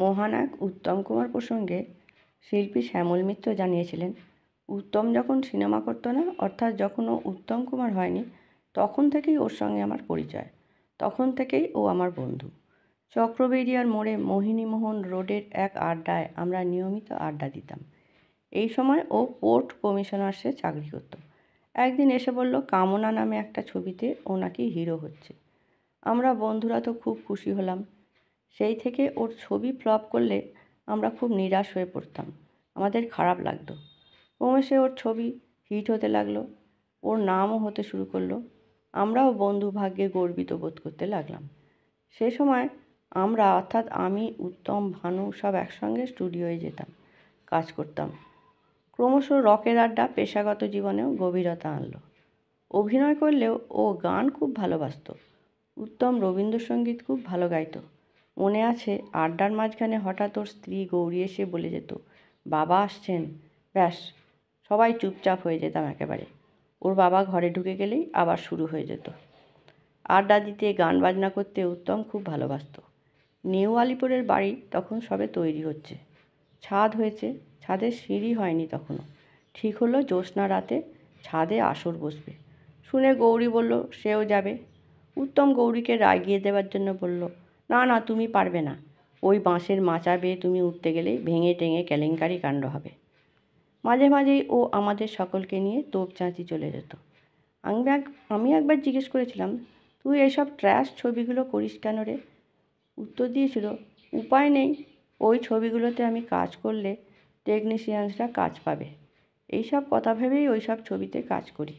মহানায়ক উত্তম কুমার প্রসঙ্গে শিল্পী শ্যামল মিত্র জানিয়েছিলেন, উত্তম যখন সিনেমা করতো না, অর্থাৎ যখন ও উত্তম কুমার হয়নি, তখন থেকেই ওর সঙ্গে আমার পরিচয়। তখন থেকেই ও আমার বন্ধু। চক্রবেড়িয়ার মোড়ে মোহিনীমোহন রোডের এক আড্ডায় আমরা নিয়মিত আড্ডা দিতাম। এই সময় ও পোর্ট কমিশনার্সে চাকরি করত। একদিন এসে বলল কামনা নামে একটা ছবিতে ও নাকি হিরো হচ্ছে। আমরা বন্ধুরা তো খুব খুশি হলাম। সেই থেকে ওর ছবি ফ্লপ করলে আমরা খুব নিরাশ হয়ে পড়তাম, আমাদের খারাপ লাগতো। ক্রমশে ওর ছবি হিট হতে লাগলো, ওর নামও হতে শুরু করলো। আমরাও বন্ধু ভাগ্যে গর্বিত বোধ করতে লাগলাম। সে সময় আমরা, অর্থাৎ আমি, উত্তম, ভানু সব একসঙ্গে স্টুডিওয়ে যেতাম, কাজ করতাম। ক্রমশ রকের আড্ডা পেশাগত জীবনেও গভীরতা আনলো। অভিনয় করলেও ও গান খুব ভালোবাসত। উত্তম রবীন্দ্রসঙ্গীত খুব ভালো গাইতো। মনে আছে, আড্ডার মাঝখানে হঠাৎ ওর স্ত্রী গৌরী এসে বলে যেত, বাবা আসছেন। ব্যাস, সবাই চুপচাপ হয়ে যেতাম একেবারে। ওর বাবা ঘরে ঢুকে গেলেই আবার শুরু হয়ে যেত। আড্ডা দিতে, গান বাজনা করতে উত্তম খুব ভালোবাসত। নিউ আলিপুরের বাড়ি তখন সবে তৈরি হচ্ছে। ছাদ হয়েছে, ছাদের সিঁড়ি হয়নি তখনও। ঠিক হলো জ্যোৎস্না রাতে ছাদে আসর বসবে। শুনে গৌরী বলল সেও যাবে। উত্তম গৌরীকে রাগিয়ে দেওয়ার জন্য বলল, না না, তুমি পারবে না। ওই বাঁশের মাচা বেয়ে তুমি উঠতে গেলেই ভেঙে টেঙে কেলেঙ্কারি কাণ্ড হবে। মাঝে মাঝেই ও আমাদের সকলকে নিয়ে তোপচাঁচি চলে যেত। আমি একবার জিজ্ঞেস করেছিলাম, তুই এইসব ট্র্যাশ ছবিগুলো করিস কেন রে? উত্তর দিয়েছিল, উপায় নেই, ওই ছবিগুলোতে আমি কাজ করলে টেকনিশিয়ানসরা কাজ পাবে। এইসব কথা ভেবেই ওইসব ছবিতে কাজ করি।